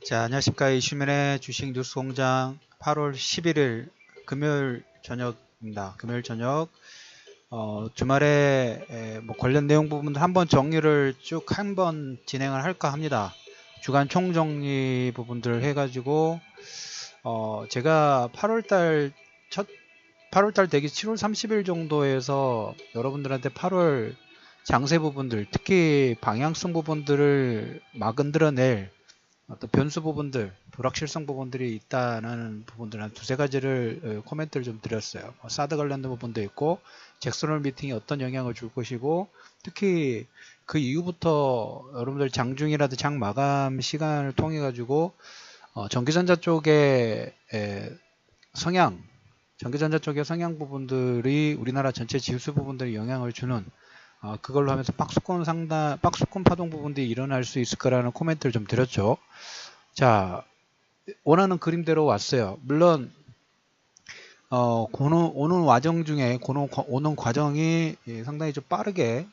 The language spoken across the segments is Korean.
자, 안녕하십니까. 이슈면의 주식 뉴스 공장 8월 11일 금요일 저녁입니다. 금요일 저녁. 주말에 뭐 관련 내용 부분들 한번 정리를 쭉 한번 진행을 할까 합니다. 주간 총정리 부분들 해가지고, 제가 8월달 되기 7월 30일 정도에서 여러분들한테 8월 장세 부분들, 특히 방향성 부분들을 만들어낼 어떤 변수 부분들, 불확실성 부분들이 있다는 부분들 한 두세 가지를 코멘트를 좀 드렸어요. 사드 관련된 부분도 있고, 잭슨홀 미팅이 어떤 영향을 줄 것이고, 특히 그 이후부터 여러분들 장중이라도 장 마감 시간을 통해 가지고 전기전자 쪽의 성향, 전기전자 쪽의 성향 부분들이 우리나라 전체 지수 부분들이 영향을 주는 그걸로 하면서 박스권 파동 부분들이 일어날 수 있을 거라는 코멘트를 좀 드렸죠. 자, 원하는 그림대로 왔어요. 물론 오는 과정 중에 오는 과정이 상당히 좀 빠르게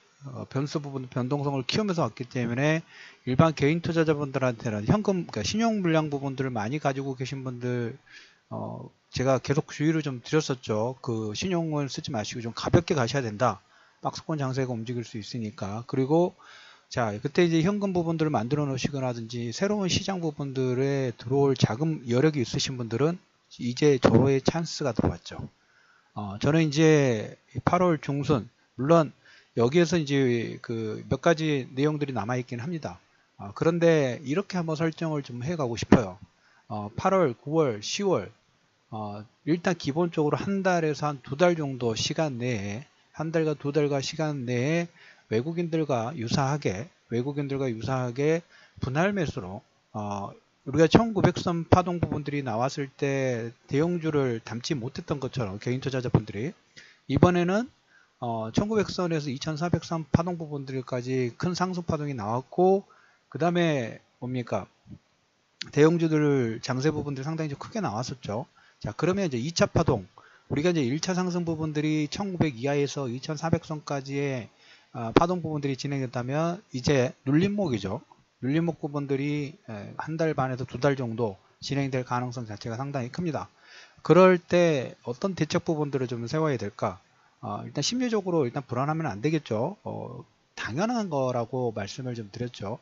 변수 부분 변동성을 키우면서 왔기 때문에 일반 개인 투자자분들한테는 현금, 그러니까 신용 물량 부분들을 많이 가지고 계신 분들 제가 계속 주의를 좀 드렸었죠. 그 신용을 쓰지 마시고 좀 가볍게 가셔야 된다. 박스권 장세가 움직일 수 있으니까. 그리고 자, 그때 이제 현금 부분들을 만들어 놓으시거나든지 새로운 시장 부분들에 들어올 자금 여력이 있으신 분들은 이제 절호의 찬스가 들어왔죠. 저는 이제 8월 중순, 물론 여기에서 이제 그 몇 가지 내용들이 남아있긴 합니다. 그런데 이렇게 한번 설정을 좀 해가고 싶어요. 8월, 9월, 10월, 일단 기본적으로 한 달에서 한 두 달 정도 시간 내에, 한 달과 두 달과 시간 내에 외국인들과 유사하게 분할 매수로, 우리가 1900선 파동 부분들이 나왔을 때 대형주를 담지 못했던 것처럼 개인 투자자분들이 이번에는 1900선에서 2400선 파동 부분들까지 큰 상승 파동이 나왔고, 그 다음에 뭡니까? 대형주들 장세 부분들이 상당히 좀 크게 나왔었죠. 자, 그러면 이제 2차 파동, 우리가 이제 1차 상승 부분들이 1900 이하에서 2400선까지의 파동 부분들이 진행됐다면 이제 눌림목이죠. 눌림목 부분들이 한 달 반에서 두 달 정도 진행될 가능성 자체가 상당히 큽니다. 그럴 때 어떤 대책 부분들을 좀 세워야 될까? 일단 심리적으로 일단 불안하면 안 되겠죠. 당연한 거라고 말씀을 좀 드렸죠.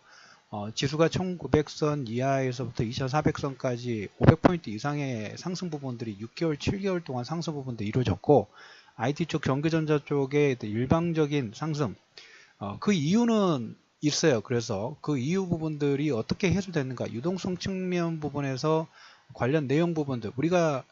지수가 1900선 이하에서부터 2400선까지 500포인트 이상의 상승 부분들이 6개월, 7개월 동안 상승 부분도 이루어졌고, IT 쪽, 전기전자 쪽의 일방적인 상승, 그 이유는 있어요. 그래서 그 이유 부분들이 어떻게 해소되는가, 유동성 측면 부분에서 관련 내용 부분들, 우리가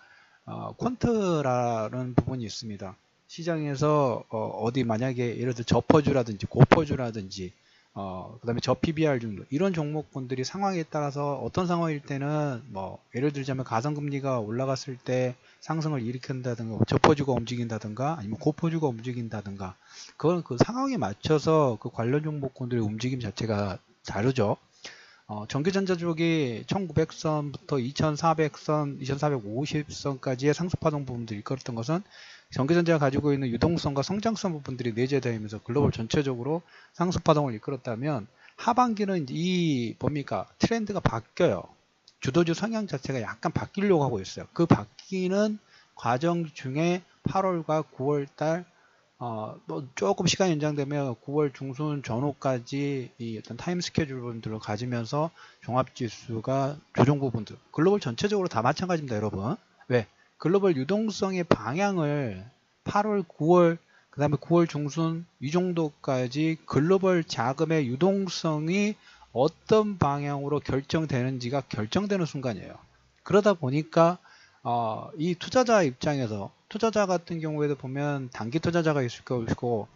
퀀트라는 부분이 있습니다. 시장에서 어디 만약에 예를 들어 저퍼주라든지 고퍼주라든지 그 다음에 저 PBR 정도 이런 종목군들이 상황에 따라서 어떤 상황일 때는 뭐 예를 들자면 가성금리가 올라갔을 때 상승을 일으킨다든가 저퍼주가 움직인다든가 아니면 고퍼주가 움직인다든가 그건 그 상황에 맞춰서 그 관련 종목군들의 움직임 자체가 다르죠. 전기전자 쪽이 1900선부터 2400선, 2450선까지의 상승파동 부분들이 이끌었던 것은 전기전자가 가지고 있는 유동성과 성장성 부분들이 내재되면서 글로벌 전체적으로 상승파동을 이끌었다면 하반기는 이 뭡니까? 트렌드가 바뀌어요. 주도주 성향 자체가 약간 바뀌려고 하고 있어요. 그 바뀌는 과정 중에 8월과 9월달 뭐 조금 시간이 연장되면 9월 중순 전후까지 이 어떤 타임 스케줄 부분들을 가지면서 종합지수가 조정 부분들, 글로벌 전체적으로 다 마찬가지입니다, 여러분. 왜? 글로벌 유동성의 방향을 8월, 9월, 그 다음에 9월 중순 이 정도까지 글로벌 자금의 유동성이 어떤 방향으로 결정되는지가 결정되는 순간이에요. 그러다 보니까 이 투자자 입장에서 투자자 같은 경우에도 보면 단기 투자자가 있을 것이고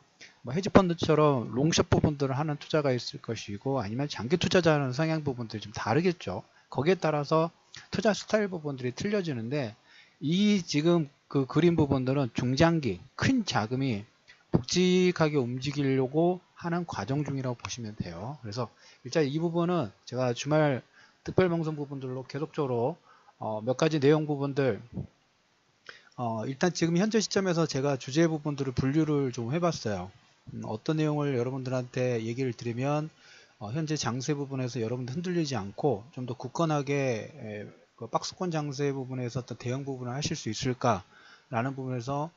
뭐 헤지펀드처럼 롱숏 부분들을 하는 투자가 있을 것이고 아니면 장기 투자자는 성향 부분들이 좀 다르겠죠. 거기에 따라서 투자 스타일 부분들이 틀려지는데 이 지금 그 그림 부분들은 중장기 큰 자금이 묵직하게 움직이려고 하는 과정 중이라고 보시면 돼요. 그래서 일단 이 부분은 제가 주말 특별방송 부분들로 계속적으로 몇 가지 내용 부분들 일단 지금 현재 시점에서 제가 주제 부분들을 분류를 좀 해봤어요. 어떤 내용을 여러분들한테 얘기를 드리면 현재 장세 부분에서 여러분들 흔들리지 않고 좀 더 굳건하게 그 박스권 장세 부분에서 어떤 대응 부분을 하실 수 있을까라는 부분에서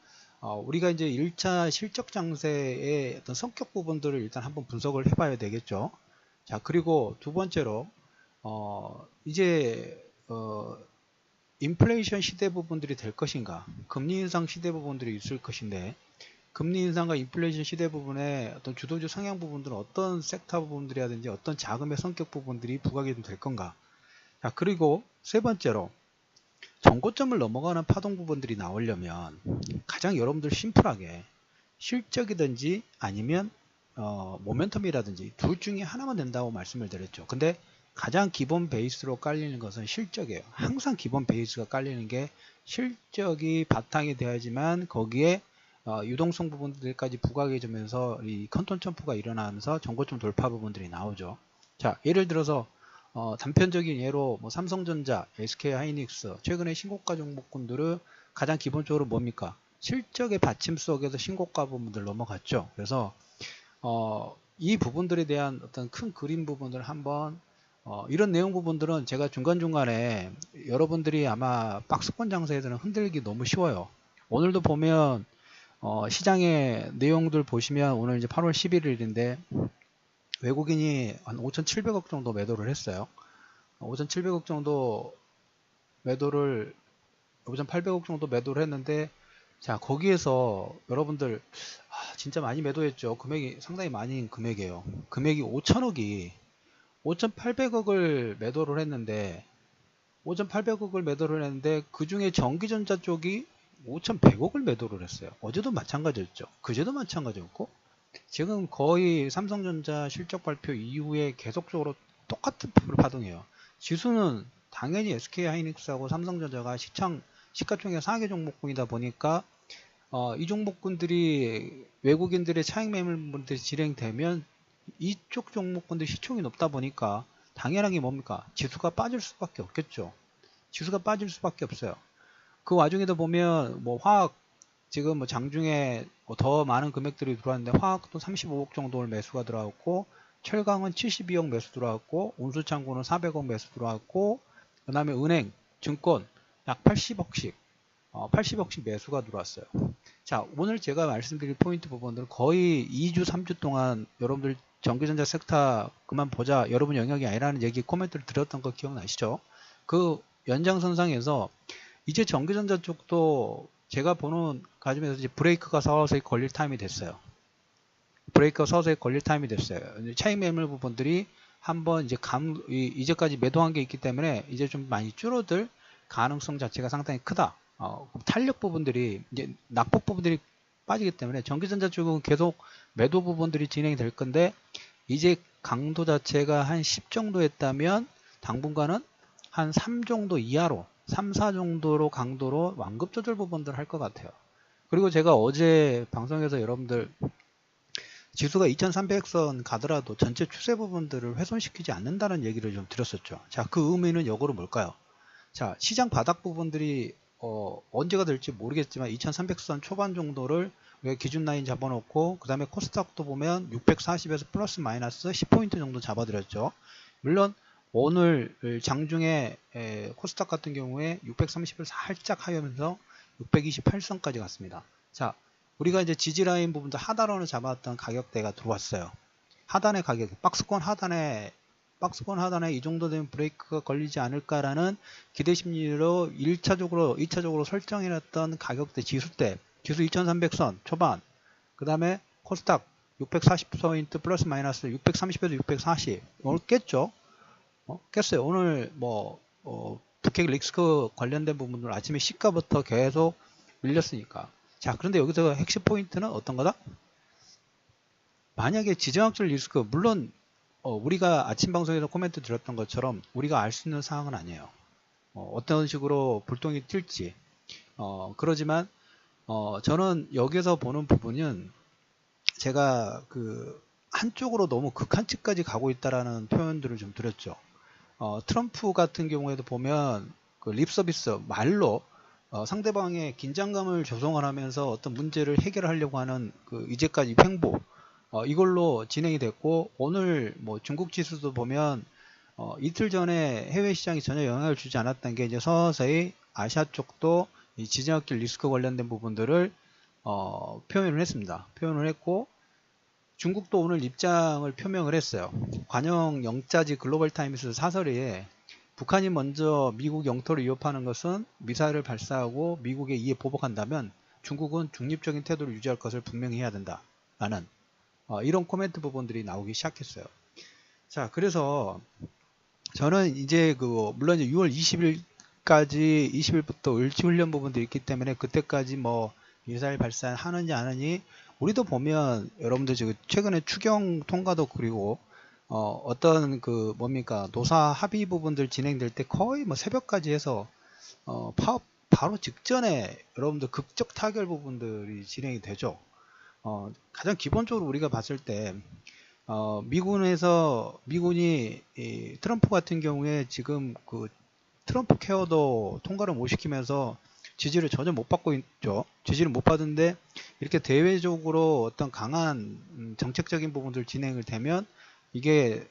우리가 이제 1차 실적 장세의 어떤 성격 부분들을 일단 한번 분석을 해봐야 되겠죠. 자, 그리고 두 번째로 이제 인플레이션 시대 부분들이 될 것인가, 금리 인상 시대 부분들이 있을 것인데, 금리 인상과 인플레이션 시대 부분에 어떤 주도주 성향 부분들은 어떤 섹터 부분들이라든지 어떤 자금의 성격 부분들이 부각이 될 건가. 자, 그리고 세 번째로 정고점을 넘어가는 파동 부분들이 나오려면 가장 여러분들 심플하게 실적이든지 아니면 모멘텀이라든지 둘 중에 하나만 된다고 말씀을 드렸죠. 근데 가장 기본 베이스로 깔리는 것은 실적이에요. 항상 기본 베이스가 깔리는 게 실적이 바탕이 되어야지만 거기에 유동성 부분들까지 부각해 주면서 이 컨톤 점프가 일어나면서 정고점 돌파 부분들이 나오죠. 자, 예를 들어서 단편적인 예로 뭐 삼성전자, SK하이닉스 최근에 신고가 종목군들은 가장 기본적으로 뭡니까? 실적의 받침 속에서 신고가 부분들 넘어갔죠. 그래서 이 부분들에 대한 어떤 큰 그림 부분을 한번 이런 내용 부분들은 제가 중간중간에 여러분들이 아마 박스권 장세에서는 흔들기 너무 쉬워요. 오늘도 보면 시장의 내용들 보시면 오늘 이제 8월 11일인데 외국인이 한 5,700억 정도 매도를 했어요. 5,700억 정도 매도를 5,800억 정도 매도를 했는데, 자, 거기에서 여러분들 진짜 많이 매도했죠. 금액이 상당히 많은 금액이에요. 금액이 5천억이 5,800억을 매도를 했는데 5,800억을 매도를 했는데 그 중에 전기전자 쪽이 5,100억을 매도를 했어요. 어제도 마찬가지였죠. 그제도 마찬가지였고 지금 거의 삼성전자 실적 발표 이후에 계속적으로 똑같은 파동이에요. 지수는 당연히 SK하이닉스하고 삼성전자가 시가총액 상하계 종목군이다 보니까 이 종목군들이 외국인들의 차익 매물분들이 진행되면 이쪽 종목군들 시총이 높다 보니까 당연하게 뭡니까? 지수가 빠질 수밖에 없겠죠. 지수가 빠질 수밖에 없어요. 그 와중에도 보면 뭐 화학 지금 뭐 장중에 더 많은 금액들이 들어왔는데 화학도 35억 정도를 매수가 들어왔고 철강은 72억 매수 들어왔고 운수창고는 400억 매수 들어왔고 그 다음에 은행, 증권 약 80억씩 80억씩 매수가 들어왔어요. 자, 오늘 제가 말씀드릴 포인트 부분들 거의 2주 3주 동안 여러분들 전기전자 섹터 그만 보자, 여러분 영역이 아니라는 얘기 코멘트를 드렸던 거 기억나시죠? 그 연장선상에서 이제 전기전자 쪽도 제가 보는 가지면서 이제 브레이크가 서서히 걸릴 타임이 됐어요. 브레이크가 서서히 걸릴 타임이 됐어요. 차익 매물 부분들이 한번 이제 이제까지 매도한 게 있기 때문에 이제 좀 많이 줄어들 가능성 자체가 상당히 크다. 탄력 부분들이 이제 낙폭 부분들이 빠지기 때문에 전기전자 쪽은 계속 매도 부분들이 진행이 될 건데 이제 강도 자체가 한 10 정도 했다면 당분간은 한 3 정도 이하로 3, 4 정도로 강도로 완급 조절 부분들 할 것 같아요. 그리고 제가 어제 방송에서 여러분들 지수가 2300선 가더라도 전체 추세 부분들을 훼손시키지 않는다는 얘기를 좀 드렸었죠. 자, 그 의미는 역으로 뭘까요? 자, 시장 바닥 부분들이 언제가 될지 모르겠지만 2300선 초반 정도를 우리가 기준 라인 잡아놓고 그 다음에 코스닥도 보면 640에서 플러스 마이너스 10포인트 정도 잡아드렸죠. 물론 오늘 장중에 코스닥 같은 경우에 630을 살짝 하면서 628선까지 갔습니다. 자, 우리가 이제 지지라인 부분도 하단으로 잡았던 가격대가 들어왔어요. 하단의 가격, 박스권 하단에 이 정도 되면 브레이크가 걸리지 않을까라는 기대 심리로 1차적으로 2차적으로 설정해놨던 가격대 지수대, 지수 2300선 초반, 그 다음에 코스닥 640포인트 플러스 마이너스 630에서 640 오늘 깼죠. 깼어요. 오늘 뭐 북핵 리스크 관련된 부분들 아침에 시가부터 계속 밀렸으니까. 자, 그런데 여기서 핵심 포인트는 어떤 거다? 만약에 지정학적 리스크, 물론 우리가 아침 방송에서 코멘트 드렸던 것처럼 우리가 알 수 있는 사항은 아니에요. 어떤 식으로 불똥이 튈지. 그러지만 저는 여기서 보는 부분은 제가 그 한쪽으로 너무 극한 측까지 가고 있다라는 표현들을 좀 드렸죠. 트럼프 같은 경우에도 보면 그 립서비스 말로 상대방의 긴장감을 조성을 하면서 어떤 문제를 해결하려고 하는 그 이제까지 횡보, 이걸로 진행이 됐고, 오늘 뭐 중국 지수도 보면 이틀 전에 해외 시장이 전혀 영향을 주지 않았던 게 이제 서서히 아시아 쪽도 이 지정학적 리스크 관련된 부분들을 표현을 했습니다. 표현을 했고, 중국도 오늘 입장을 표명을 했어요. 관영 영자지 글로벌 타임스 사설에 북한이 먼저 미국 영토를 위협하는 것은 미사일을 발사하고 미국에 이에 보복한다면 중국은 중립적인 태도를 유지할 것을 분명히 해야 된다. 라는 이런 코멘트 부분들이 나오기 시작했어요. 자, 그래서 저는 이제 물론 이제 6월 20일까지 20일부터 을지훈련 부분도 있기 때문에 그때까지 뭐 미사일 발사하는지 안 하는지 우리도 보면 여러분들 지금 최근에 추경 통과도 그리고 어떤 노사 합의 부분들 진행될 때 거의 뭐 새벽까지 해서 파업 바로 직전에 여러분들 극적 타결 부분들이 진행이 되죠. 가장 기본적으로 우리가 봤을 때 미군이 트럼프 같은 경우에 지금 트럼프 케어도 통과를 못 시키면서 지지를 전혀 못 받고 있죠. 지지를 못 받은데 이렇게 대외적으로 어떤 강한 정책적인 부분들 진행을 되면 이게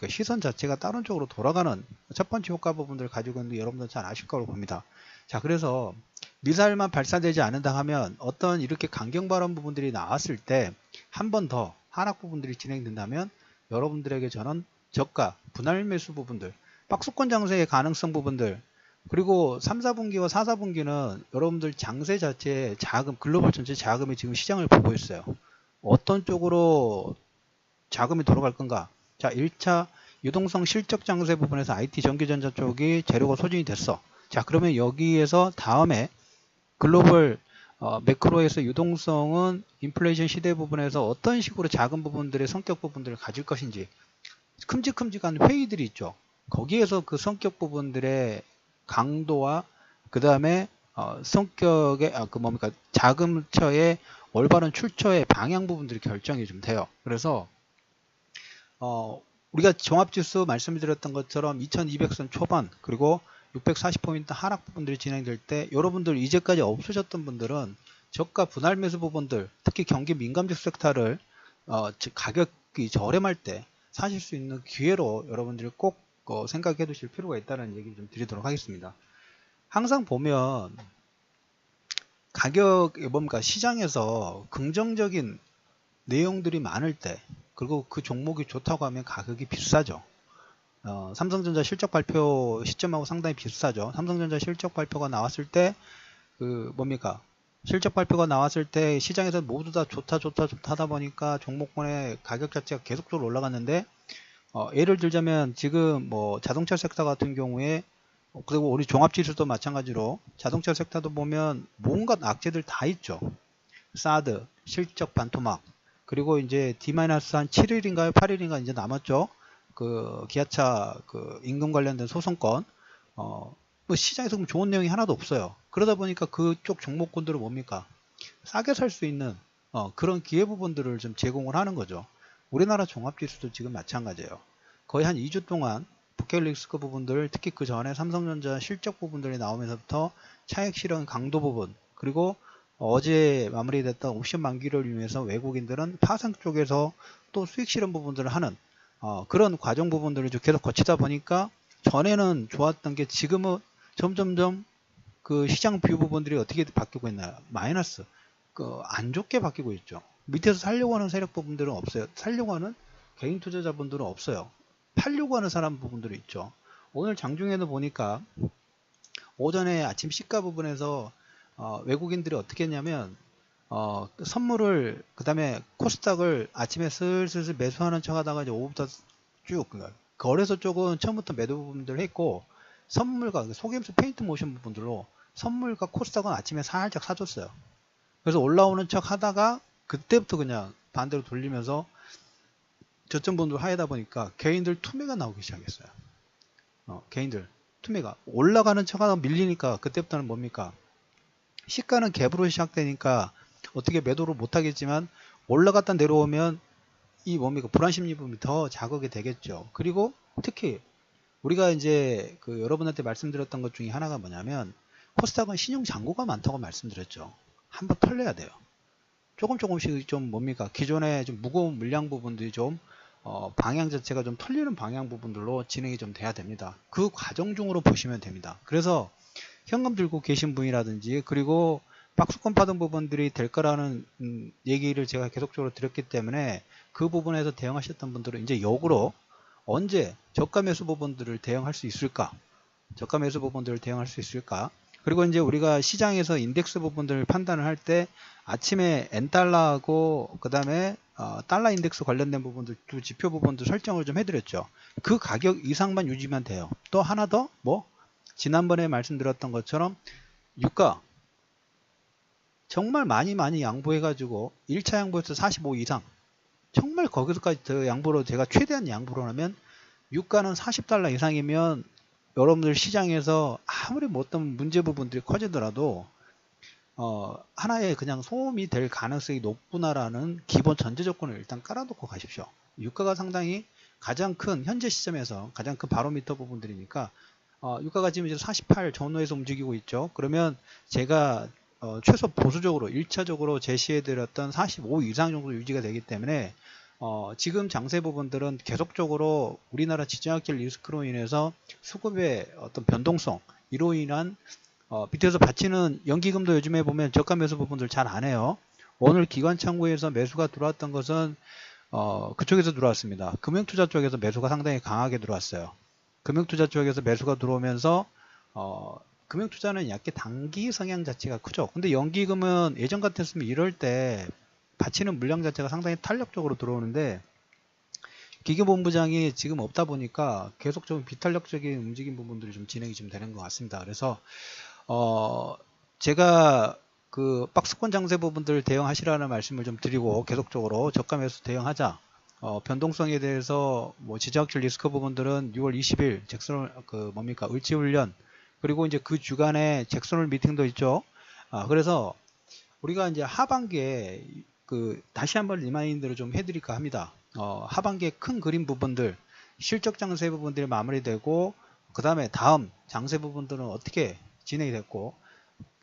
시선 자체가 다른 쪽으로 돌아가는 첫 번째 효과 부분들을 가지고 있는데 여러분들 잘 아실 거라고 봅니다. 자, 그래서 미사일만 발사되지 않는다 하면 어떤 이렇게 강경 발언 부분들이 나왔을 때 한 번 더 하락 부분들이 진행된다면 여러분들에게 저는 저가 분할 매수 부분들, 박스권 장세의 가능성 부분들, 그리고 3, 4분기와 4, 4분기는 여러분들 장세 자체의 자금, 글로벌 전체 자금이 지금 시장을 보고 있어요. 어떤 쪽으로 자금이 돌아갈 건가? 자, 1차 유동성 실적 장세 부분에서 IT 전기전자 쪽이 재료가 소진이 됐어. 자, 그러면 여기에서 다음에 글로벌 매크로에서 유동성은 인플레이션 시대 부분에서 어떤 식으로 작은 부분들의 성격 부분들을 가질 것인지 큼직큼직한 회의들이 있죠. 거기에서 그 성격 부분들의 강도와 그 다음에 성격의 자금처의 올바른 출처의 방향 부분들이 결정이 좀 돼요. 그래서 우리가 종합지수 말씀드렸던 것처럼 2200선 초반 그리고 640포인트 하락 부분들이 진행될 때 여러분들 이제까지 없으셨던 분들은 저가 분할 매수 부분들 특히 경기 민감직 섹터를 가격이 저렴할 때 사실 수 있는 기회로 여러분들이 꼭 생각해 두실 필요가 있다는 얘기 좀 드리도록 하겠습니다. 항상 보면 시장에서 긍정적인 내용들이 많을 때 그리고 그 종목이 좋다고 하면 가격이 비싸죠. 삼성전자 실적 발표 시점하고 상당히 비슷하죠. 삼성전자 실적 발표가 나왔을 때 실적 발표가 나왔을 때 시장에서 모두 다 좋다 하다 보니까 종목군의 가격 자체가 계속적으로 올라갔는데 예를 들자면 지금 뭐 자동차 섹터 같은 경우에 그리고 우리 종합지수도 마찬가지로 자동차 섹터도 보면 뭔가 악재들 다 있죠. 사드, 실적 반토막, 그리고 이제 D-한 7일인가요? 8일인가 이제 남았죠. 기아차 임금 관련된 소송건, 뭐 시장에서 그럼 좋은 내용이 하나도 없어요. 그러다 보니까 그쪽 종목군들은 뭡니까? 싸게 살 수 있는 그런 기회 부분들을 좀 제공을 하는 거죠. 우리나라 종합지수도 지금 마찬가지예요. 거의 한 2주 동안 북핵 리스크 부분들, 특히 그 전에 삼성전자 실적 부분들이 나오면서부터 차익 실현 강도 부분, 그리고 어제 마무리됐던 옵션 만기를 위해서 외국인들은 파생 쪽에서 또 수익 실현 부분들을 하는 그런 과정 부분들을 계속 거치다 보니까 전에는 좋았던 게 지금은 점점점 그 시장 뷰 부분들이 어떻게 바뀌고 있나요? 마이너스, 안 좋게 바뀌고 있죠. 밑에서 살려고 하는 세력 부분들은 없어요. 살려고 하는 개인 투자자분들은 없어요. 팔려고 하는 사람 부분들이 있죠. 오늘 장중에도 보니까 오전에 아침 시가 부분에서 외국인들이 어떻게 했냐면 선물을 그 다음에 코스닥을 아침에 슬슬 매수하는 척 하다가 이제 오후부터 쭉 거래소 쪽은 처음부터 매도 부분들을 했고 선물과 속임수 페인트 모션 부분들로 선물과 코스닥은 아침에 살짝 사줬어요. 그래서 올라오는 척 하다가 그때부터 그냥 반대로 돌리면서 저점 부분들 하이다 보니까 개인들 투매가 나오기 시작했어요. 개인들 투매가 올라가는 척 하다가 밀리니까 그때부터는 뭡니까? 시가는 갭으로 시작되니까 어떻게 매도를 못하겠지만 올라갔다 내려오면 이 불안심리 부분이 더 자극이 되겠죠. 그리고 특히 우리가 이제 여러분한테 말씀드렸던 것 중에 하나가 뭐냐면 코스닥은 신용 잔고가 많다고 말씀드렸죠. 한번 털려야 돼요. 조금씩 좀 뭡니까 기존에 좀 무거운 물량 부분들이 좀 방향 자체가 좀 털리는 방향 부분들로 진행이 좀 돼야 됩니다. 그 과정 중으로 보시면 됩니다. 그래서 현금 들고 계신 분이라든지 그리고 박스권 파동 부분들이 될 거라는 얘기를 제가 계속적으로 드렸기 때문에 그 부분에서 대응하셨던 분들은 이제 역으로 언제 저가 매수 부분들을 대응할 수 있을까? 저가 매수 부분들을 대응할 수 있을까? 그리고 이제 우리가 시장에서 인덱스 부분들을 판단을 할 때 아침에 N달러하고 그 다음에 달러 인덱스 관련된 부분들 두 지표 부분도 설정을 좀 해드렸죠. 그 가격 이상만 유지만 돼요. 또 하나 더 뭐 지난번에 말씀드렸던 것처럼 유가 정말 많이 양보해 가지고 1차 양보에서 45 이상 정말 거기서까지 더 양보로 제가 최대한 양보를 하면 유가는 40달러 이상이면 여러분들 시장에서 아무리 뭐 어떤 문제 부분들이 커지더라도 하나의 그냥 소음이 될 가능성이 높구나라는 기본 전제 조건을 일단 깔아놓고 가십시오. 유가가 상당히 가장 큰 현재 시점에서 가장 큰 바로미터 부분들이니까 유가가 지금 이제 48 전후에서 움직이고 있죠. 그러면 제가 최소 보수적으로 1차적으로 제시해드렸던 45 이상 정도 유지가 되기 때문에 지금 장세 부분들은 계속적으로 우리나라 지정학적 리스크로 인해서 수급의 어떤 변동성 이로 인한 밑에서 받치는 연기금도 요즘에 보면 저가 매수 부분들 잘 안 해요. 오늘 기관 창구에서 매수가 들어왔던 것은 그쪽에서 들어왔습니다. 금융투자 쪽에서 매수가 상당히 강하게 들어왔어요. 금융투자 쪽에서 매수가 들어오면서 금융투자는 약간 단기 성향 자체가 크죠. 근데 연기금은 예전 같았으면 이럴 때 받치는 물량 자체가 상당히 탄력적으로 들어오는데 기계본부장이 지금 없다 보니까 계속적으로 비탄력적인 움직임 부분들이 좀 진행이 좀 되는 것 같습니다. 그래서 제가 그 박스권 장세 부분들 대응하시라는 말씀을 좀 드리고 계속적으로 저가 매수 대응하자. 변동성에 대해서 뭐 지정학적 리스크 부분들은 6월 20일 잭슨 뭡니까 을지훈련 그리고 이제 그 주간에 잭슨홀 미팅도 있죠. 그래서 우리가 이제 하반기에 다시 한번 리마인드를 좀 해드릴까 합니다. 하반기에 큰 그림 부분들 실적 장세 부분들이 마무리되고 그 다음에 다음 장세 부분들은 어떻게 진행이 됐고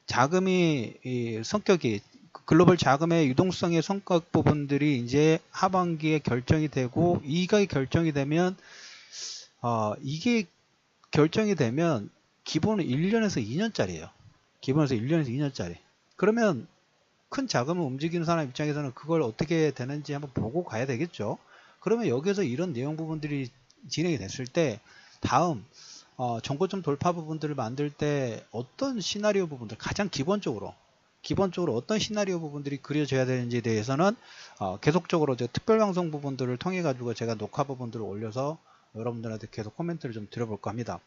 자금이 성격이 글로벌 자금의 유동성의 성격 부분들이 이제 하반기에 결정이 되고 이게 결정이 되면 이게 결정이 되면 기본은 1년에서 2년짜리예요. 기본에서 1년에서 2년짜리. 그러면 큰 자금을 움직이는 사람 입장에서는 그걸 어떻게 되는지 한번 보고 가야 되겠죠. 그러면 여기서 이런 내용 부분들이 진행이 됐을 때 다음 정고점 돌파 부분들을 만들 때 어떤 시나리오 부분들 가장 기본적으로 어떤 시나리오 부분들이 그려져야 되는지에 대해서는 계속적으로 특별방송 부분들을 통해 가지고 제가 녹화 부분들을 올려서 여러분들한테 계속 코멘트를 좀 드려볼까 합니다.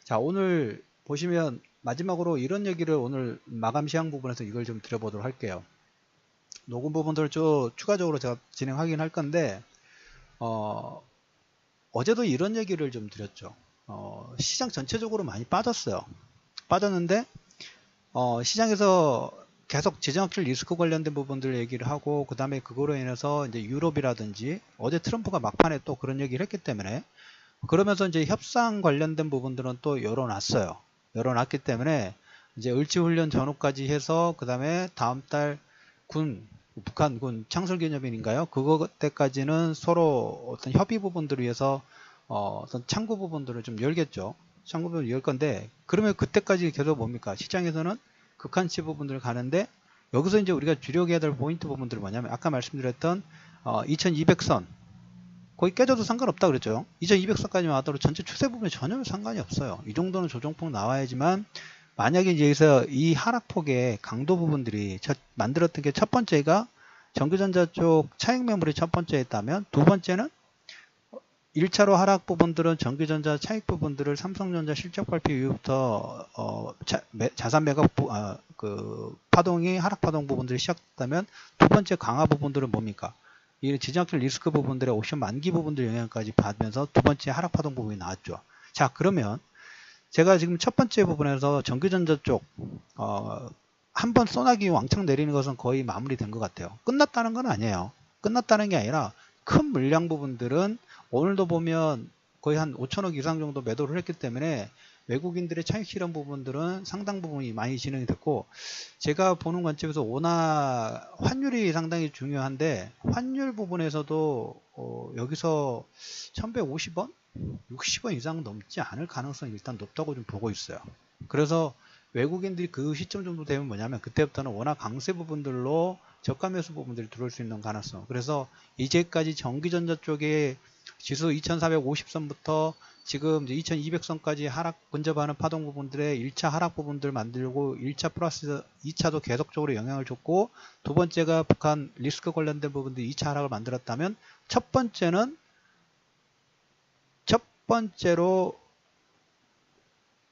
자, 오늘 보시면 마지막으로 이런 얘기를 오늘 마감 시황 부분에서 이걸 좀 드려보도록 할게요. 녹음 부분들을 좀 추가적으로 제가 진행하긴 할 건데 어제도 이런 얘기를 좀 드렸죠. 시장 전체적으로 많이 빠졌어요. 빠졌는데 시장에서 계속 지정학적 리스크 관련된 부분들 얘기를 하고 그 다음에 그거로 인해서 이제 유럽이라든지 어제 트럼프가 막판에 또 그런 얘기를 했기 때문에 그러면서 이제 협상 관련된 부분들은 또 열어놨어요. 열어놨기 때문에 이제 을지훈련 전후까지 해서 그 다음에 다음 달 북한군 창설기념일인가요? 그거 때까지는 서로 어떤 협의 부분들을 위해서 어떤 창구 부분들을 좀 열겠죠. 창구 부분을 열 건데 그러면 그때까지 계속 뭡니까? 시장에서는 극한치 부분들을 가는데 여기서 이제 우리가 주력해야 될 포인트 부분들은 뭐냐면 아까 말씀드렸던 2200선 거의 깨져도 상관없다 그랬죠. 2200선까지만 하더라도 전체 추세 부분에 전혀 상관이 없어요. 이 정도는 조정폭 나와야지만 만약에 이제 여기서 이 하락폭의 강도 부분들이 만들었던 게 첫 번째가 전기전자 쪽 차익 매물이 첫 번째였다면 두 번째는 1차로 하락 부분들은 전기전자 차익 부분들을 삼성전자 실적 발표 이후부터 자산 매각 파동이 하락 파동 부분들이 시작됐다면 두 번째 강화 부분들은 뭡니까? 이 지정학적 리스크 부분들의 옵션 만기 부분들 영향까지 받으면서 두 번째 하락 파동 부분이 나왔죠. 자, 그러면 제가 지금 첫 번째 부분에서 전기전자 쪽 한번 소나기 왕창 내리는 것은 거의 마무리된 것 같아요. 끝났다는 건 아니에요. 끝났다는 게 아니라 큰 물량 부분들은 오늘도 보면 거의 한 5천억 이상 정도 매도를 했기 때문에 외국인들의 차익 실현 부분들은 상당 부분이 많이 진행이 됐고, 제가 보는 관점에서 워낙 환율이 상당히 중요한데, 환율 부분에서도 여기서 1150원? 60원 이상 넘지 않을 가능성이 일단 높다고 좀 보고 있어요. 그래서 외국인들이 그 시점 정도 되면 뭐냐면 그때부터는 워낙 강세 부분들로 저가 매수 부분들이 들어올 수 있는 가능성. 그래서 이제까지 전기전자 쪽에 지수 2450선부터 지금 이제 2200선까지 하락 근접하는 파동 부분들의 1차 하락 부분들 만들고 1차 플러스 2차도 계속적으로 영향을 줬고, 두 번째가 북한 리스크 관련된 부분들이 2차 하락을 만들었다면, 첫 번째로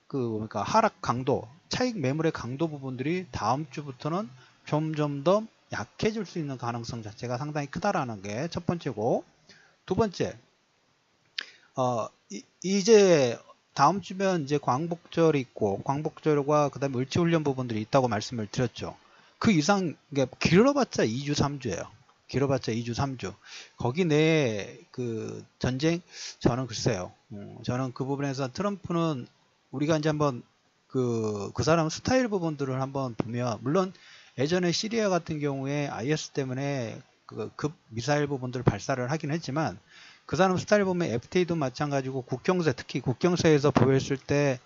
그러니까 하락 강도, 차익 매물의 강도 부분들이 다음 주부터는 점점 더 약해질 수 있는 가능성 자체가 상당히 크다라는 게 첫 번째고, 두 번째, 이제 다음 주면 이제 광복절이 있고, 광복절과 그 다음에 을지훈련 부분들이 있다고 말씀을 드렸죠. 그 이상, 길어봤자 2주, 3주예요. 길어봤자 2주, 3주. 거기 내에 그 전쟁, 저는 글쎄요. 저는 그 부분에서 트럼프는 우리가 이제 한번 그 사람 스타일 부분들을 한번 보면, 물론 예전에 시리아 같은 경우에 IS 때문에 그 급 미사일 부분들을 발사를 하긴 했지만, 그 사람 스타일 보면 FTA도 마찬가지고 국경세, 특히 국경세에서 보였을 때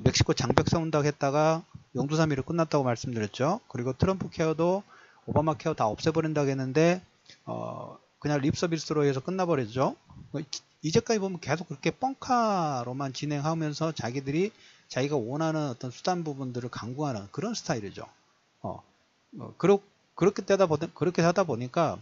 멕시코 장벽 세운다고 했다가 영두삼일로 끝났다고 말씀드렸죠. 그리고 트럼프 케어도 오바마 케어 다 없애버린다고 했는데 그냥 립 서비스로 해서 끝나버렸죠. 이제까지 보면 계속 그렇게 뻥카로만 진행하면서 자기가 원하는 어떤 수단 부분들을 강구하는 그런 스타일이죠. 그렇게 하다 보니까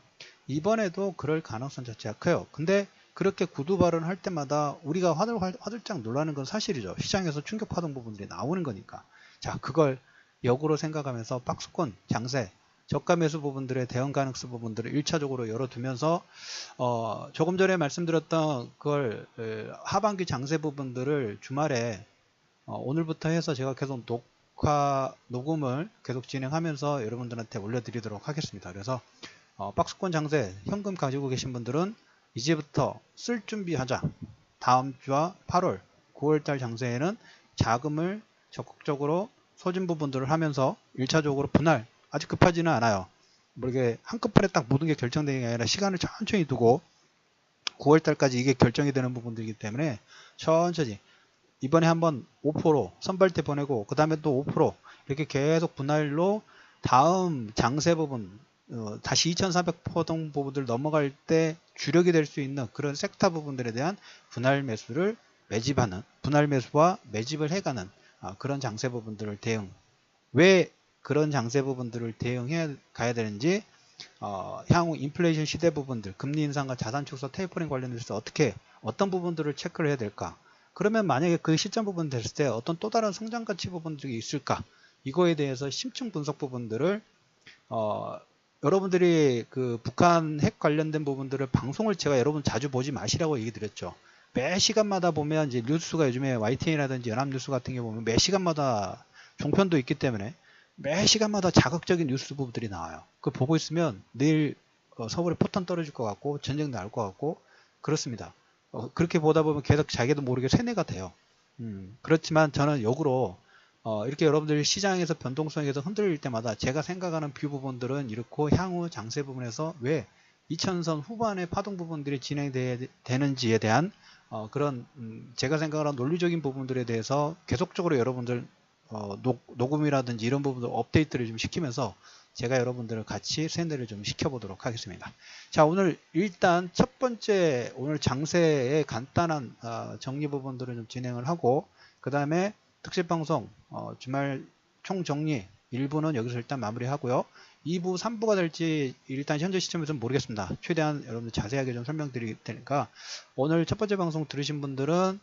이번에도 그럴 가능성 자체가 커요. 근데 그렇게 구두 발언을 할 때마다 우리가 화들짝 놀라는 건 사실이죠. 시장에서 충격 파동 부분들이 나오는 거니까. 자, 그걸 역으로 생각하면서 박스권 장세, 저가 매수 부분들의 대응 가능성 부분들을 1차적으로 열어두면서 조금 전에 말씀드렸던 그걸 하반기 장세 부분들을 주말에 오늘부터 해서 제가 계속 녹음을 계속 진행하면서 여러분들한테 올려드리도록 하겠습니다. 그래서 박스권 장세 현금 가지고 계신 분들은 이제부터 쓸 준비하자. 다음 주와 8월 9월달 장세에는 자금을 적극적으로 소진 부분들을 하면서 1차적으로 분할, 아직 급하지는 않아요. 뭐 이게 한꺼번에 딱 모든 게 결정되는 게 아니라 시간을 천천히 두고 9월달까지 이게 결정이 되는 부분들이기 때문에 천천히 이번에 한번 5% 선발대 보내고 그 다음에 또 5% 이렇게 계속 분할로 다음 장세 부분 다시 2400포동 부분들 넘어갈 때 주력이 될 수 있는 그런 섹터 부분들에 대한 분할 매수를 매집하는, 분할 매수와 매집을 해가는 그런 장세 부분들을 왜 그런 장세 부분들을 대응해 가야 되는지, 향후 인플레이션 시대 부분들, 금리 인상과 자산 축소 테이퍼링 관련해서 어떤 부분들을 체크를 해야 될까? 그러면 만약에 그 시점 부분 됐을 때 어떤 또 다른 성장 가치 부분들이 있을까? 이거에 대해서 심층 분석 부분들을 여러분들이 그 북한 핵 관련된 부분들을 방송을 제가 여러분 자주 보지 마시라고 얘기 드렸죠. 매 시간마다 보면 이제 뉴스가 요즘에 YTN이라든지 연합뉴스 같은 경우 보면 매 시간마다 종편도 있기 때문에 매 시간마다 자극적인 뉴스 부분들이 나와요. 그거 보고 있으면 내일 서울에 포탄 떨어질 것 같고 전쟁 날 것 같고 그렇습니다. 그렇게 보다 보면 계속 자기도 모르게 세뇌가 돼요. 그렇지만 저는 역으로 이렇게 여러분들이 시장에서 변동성에서 흔들릴 때마다 제가 생각하는 뷰 부분들은 이렇고, 향후 장세 부분에서 왜 2000선 후반의 파동 부분들이 진행되는지에 대한 그런 제가 생각하는 논리적인 부분들에 대해서 계속적으로 여러분들 녹음이라든지 이런 부분들 업데이트를 좀 시키면서 제가 여러분들을 같이 세뇌를 좀 시켜보도록 하겠습니다. 자, 오늘 일단 첫 번째 오늘 장세의 간단한 정리 부분들을 좀 진행을 하고, 그 다음에 특집방송 주말 총정리 1부는 여기서 일단 마무리하고요. 2부, 3부가 될지 일단 현재 시점에서는 모르겠습니다. 최대한 여러분들 자세하게 좀 설명드릴 테니까 오늘 첫 번째 방송 들으신 분들은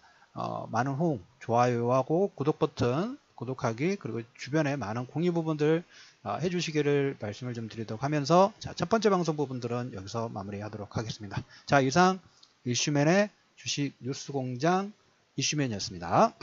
많은 호응, 좋아요하고 구독 버튼 구독하기, 그리고 주변에 많은 공유 부분들 해주시기를 말씀을 좀 드리도록 하면서, 자, 첫 번째 방송 부분들은 여기서 마무리하도록 하겠습니다. 자, 이상 이슈맨의 주식 뉴스 공장 이슈맨이었습니다.